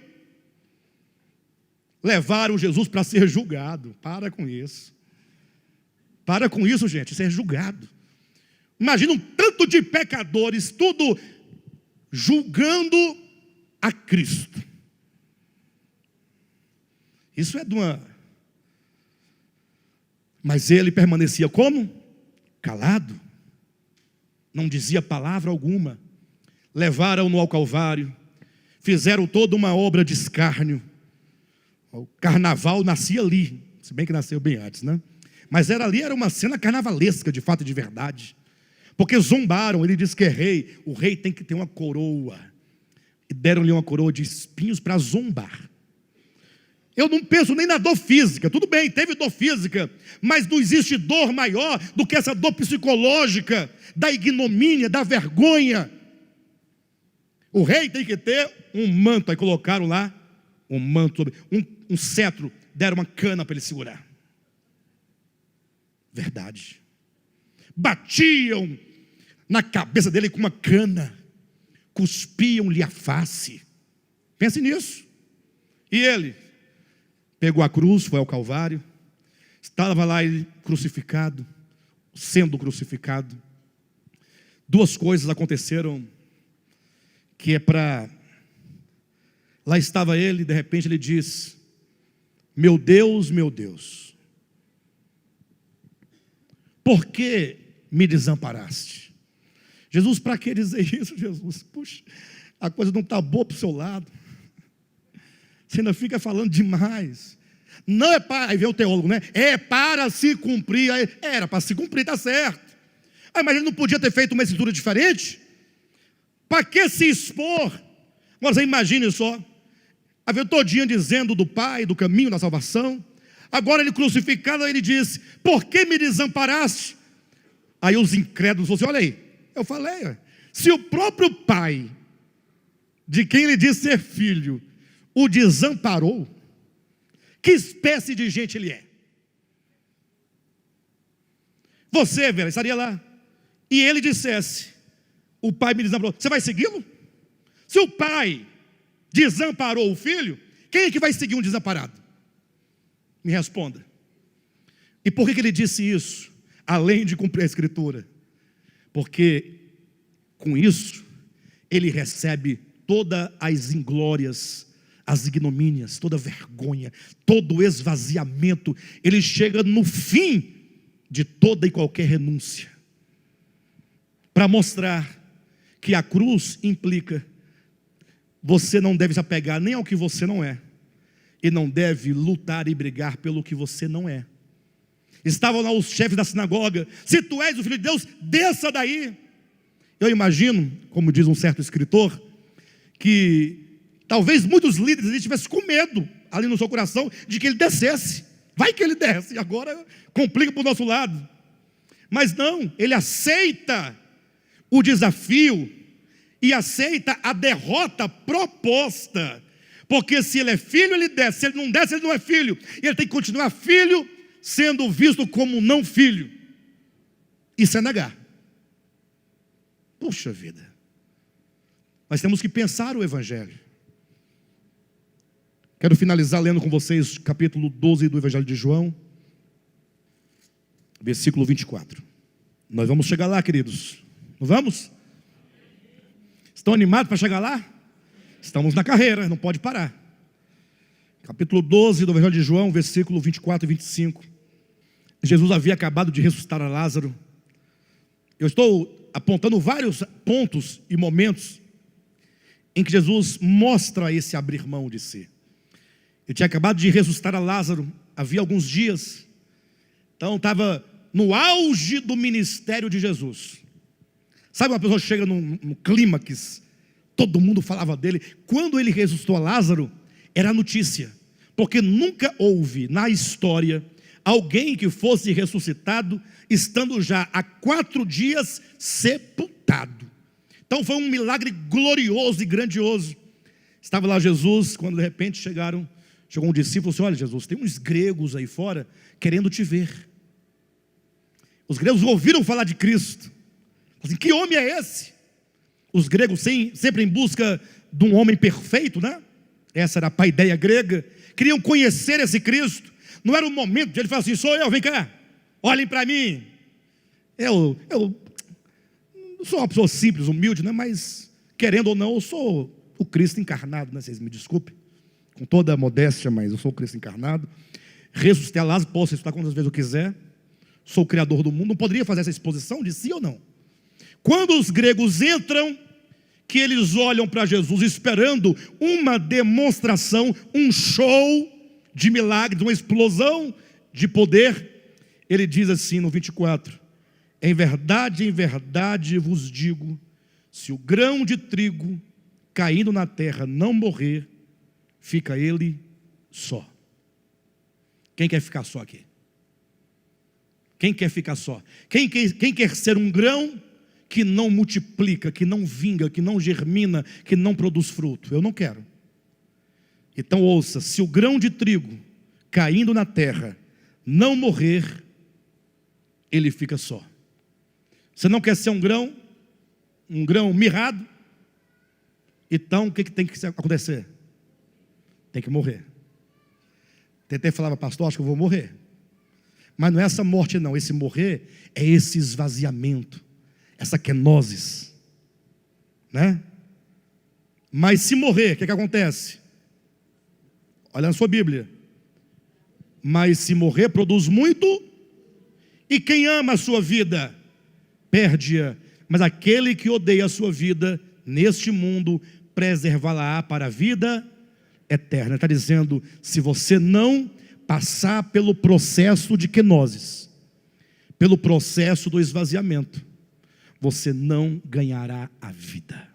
Speaker 1: Levaram Jesus para ser julgado. Para com isso. Para com isso, gente, ser julgado. Imagina um tanto de pecadores, tudo julgando a Cristo. Isso é de uma... Mas ele permanecia como? Calado. Não dizia palavra alguma. Levaram-no ao Calvário. Fizeram toda uma obra de escárnio. O carnaval nascia ali, se bem que nasceu bem antes, né? Mas era uma cena carnavalesca, de fato e de verdade. Porque zombaram, ele disse que é rei, o rei tem que ter uma coroa. E deram-lhe uma coroa de espinhos para zombar. Eu não penso nem na dor física, tudo bem, teve dor física, mas não existe dor maior do que essa dor psicológica, da ignomínia, da vergonha. O rei tem que ter um manto, aí colocaram lá um manto, um cetro, deram uma cana para ele segurar. Verdade. Batiam na cabeça dele com uma cana, cuspiam-lhe a face. Pense nisso. E ele pegou a cruz, foi ao Calvário, estava lá ele crucificado, sendo crucificado. Duas coisas aconteceram, que é para... Lá estava ele, de repente ele diz: meu Deus, por que me desamparaste? Jesus, para que dizer isso, Jesus? Puxa, a coisa não está boa para o seu lado. Você ainda fica falando demais. Não é para, aí vem o teólogo, né? É para se cumprir. Era para se cumprir, está certo. Mas ele não podia ter feito uma escritura diferente? Para que se expor? Agora você imagine só, a ver todinha dizendo do Pai, do caminho da salvação. Agora ele crucificado, ele disse: por que me desamparaste? Aí os incrédulos falaram assim: olha aí, eu falei, se o próprio Pai, de quem ele disse ser filho, o desamparou, que espécie de gente ele é? Você, Vera, estaria lá, e ele dissesse: o Pai me desamparou, você vai segui-lo? Se o Pai desamparou o filho, quem é que vai seguir um desamparado? Me responda. E por que ele disse isso? Além de cumprir a escritura, porque com isso ele recebe todas as inglórias, as ignomínias, toda a vergonha, todo o esvaziamento. Ele chega no fim de toda e qualquer renúncia, para mostrar que a cruz implica: você não deve se apegar nem ao que você não é, e não deve lutar e brigar pelo que você não é. Estavam lá os chefes da sinagoga: se tu és o Filho de Deus, desça daí. Eu imagino, como diz um certo escritor, que talvez muitos líderes ali tivessem com medo, ali no seu coração, de que ele descesse. Vai que ele desce, agora complica para o nosso lado. Mas não, ele aceita o desafio e aceita a derrota proposta. Porque se ele é filho, ele desce. Se ele não desce, ele não é filho. E ele tem que continuar filho, sendo visto como não filho. Isso é negar. Puxa vida. Nós temos que pensar o Evangelho. Quero finalizar lendo com vocês capítulo 12 do Evangelho de João, versículo 24. Nós vamos chegar lá, queridos. Não vamos? Estão animados para chegar lá? Estamos na carreira, não pode parar. Capítulo 12 do Evangelho de João, versículo 24 e 25. Jesus havia acabado de ressuscitar a Lázaro. Eu estou apontando vários pontos e momentos em que Jesus mostra esse abrir mão de si. Ele tinha acabado de ressuscitar a Lázaro, havia alguns dias. Então estava no auge do ministério de Jesus. Sabe, uma pessoa chega no clímax, todo mundo falava dele. Quando ele ressuscitou a Lázaro, era notícia, porque nunca houve na história alguém que fosse ressuscitado estando já há 4 dias sepultado. Então foi um milagre glorioso e grandioso. Estava lá Jesus, quando de repente chegou um discípulo e disse: olha, Jesus, tem uns gregos aí fora querendo te ver. Os gregos ouviram falar de Cristo. Assim, que homem é esse? Os gregos sempre em busca de um homem perfeito, né? Essa era a ideia grega. Queriam conhecer esse Cristo. Não era o momento de ele falar assim: sou eu, vem cá, olhem para mim. Eu sou uma pessoa simples, humilde, né? Mas querendo ou não, eu sou o Cristo encarnado, né? Vocês me desculpem, com toda a modéstia, mas eu sou o Cristo encarnado. Ressuscitei a Lázaro, posso ressuscitar quantas vezes eu quiser. Sou o Criador do mundo. Não poderia fazer essa exposição de si ou não? Quando os gregos entram, que eles olham para Jesus esperando uma demonstração, um show de milagres, uma explosão de poder. Ele diz assim no 24: em verdade vos digo, se o grão de trigo caindo na terra não morrer, fica ele só. Quem quer ficar só aqui? Quem quer ficar só? Quem quer ser um grão que não multiplica, que não vinga, que não germina, que não produz fruto? Eu não quero. Então ouça: se o grão de trigo caindo na terra não morrer, ele fica só. Você não quer ser um grão mirrado? Então o que tem que acontecer? Tem que morrer. Tentei falar: pastor, acho que eu vou morrer. Mas não é essa morte não, esse morrer é esse esvaziamento, essa kenosis, né? Mas se morrer, o que acontece? Olha na sua Bíblia: mas se morrer produz muito, e quem ama a sua vida, perde-a, mas aquele que odeia a sua vida, neste mundo, preservá-la-á para a vida eterna. Está dizendo: se você não passar pelo processo de kenosis, pelo processo do esvaziamento, você não ganhará a vida.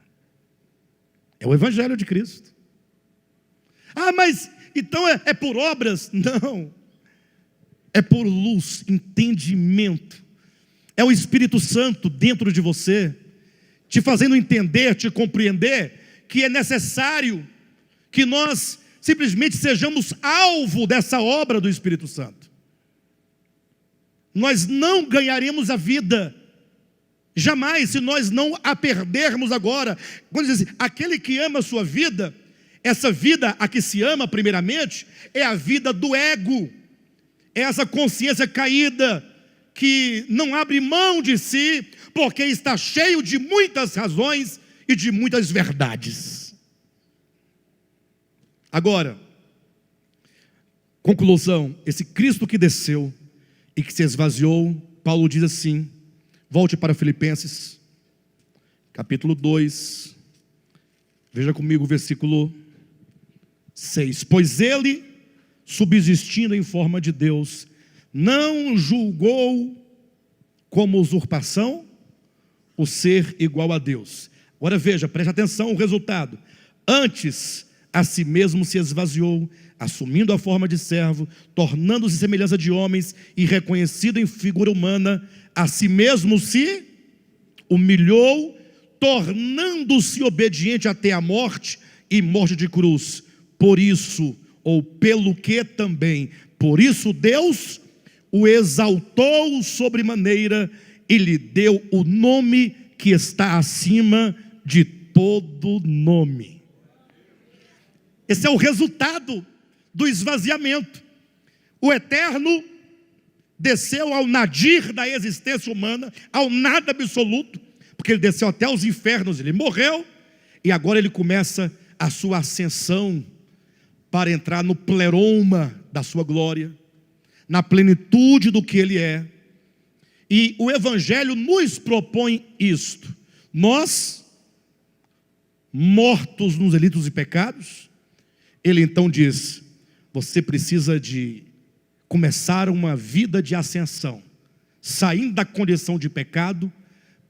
Speaker 1: É o Evangelho de Cristo. Ah, mas então é por obras? Não, é por luz, entendimento. É o Espírito Santo dentro de você, te fazendo entender, te compreender, que é necessário que nós simplesmente sejamos alvo dessa obra do Espírito Santo. Nós não ganharemos a vida, jamais, se nós não a perdermos agora. Quando diz assim, aquele que ama a sua vida, essa vida a que se ama primeiramente, é a vida do ego, é essa consciência caída, que não abre mão de si, porque está cheio de muitas razões e de muitas verdades. Agora, conclusão: esse Cristo que desceu e que se esvaziou, Paulo diz assim, volte para Filipenses, capítulo 2, veja comigo o versículo 6. Pois ele, subsistindo em forma de Deus, não julgou como usurpação o ser igual a Deus. Agora veja, preste atenção o resultado. Antes, a si mesmo se esvaziou, assumindo a forma de servo, tornando-se semelhança de homens e reconhecido em figura humana, a si mesmo se humilhou, tornando-se obediente até a morte e morte de cruz. Por isso, ou pelo que também, por isso Deus o exaltou sobremaneira e lhe deu o nome que está acima de todo nome. Esse é o resultado do esvaziamento. O Eterno desceu ao nadir da existência humana, ao nada absoluto, porque ele desceu até os infernos, ele morreu, e agora ele começa a sua ascensão para entrar no pleroma da sua glória, na plenitude do que ele é. E o Evangelho nos propõe isto: nós, mortos nos delitos e pecados, ele então diz, você precisa de começar uma vida de ascensão, saindo da condição de pecado,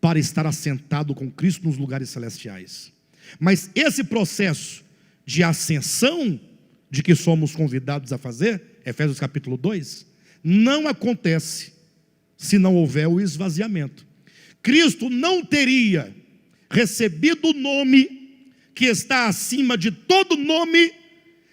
Speaker 1: para estar assentado com Cristo nos lugares celestiais. Mas esse processo de ascensão, de que somos convidados a fazer, Efésios capítulo 2, não acontece se não houver o esvaziamento. Cristo não teria recebido o nome que está acima de todo nome,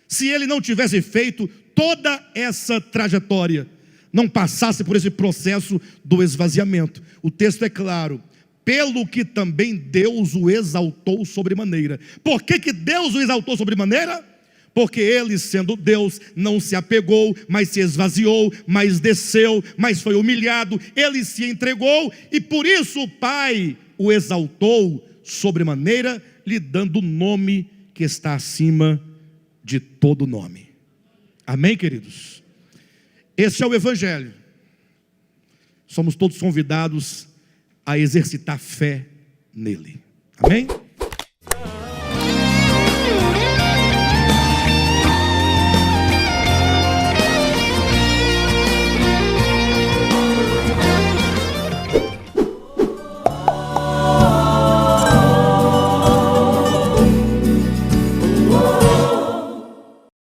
Speaker 1: se ele não tivesse feito toda essa trajetória, não passasse por esse processo do esvaziamento. O texto é claro: pelo que também Deus o exaltou sobremaneira. Por que Deus o exaltou sobremaneira? Porque ele, sendo Deus, não se apegou, mas se esvaziou, mas desceu, mas foi humilhado, ele se entregou, e por isso o Pai o exaltou sobremaneira, lhe dando o nome que está acima de todo nome. Amém, queridos? Esse é o Evangelho. Somos todos convidados a exercitar fé nele. Amém?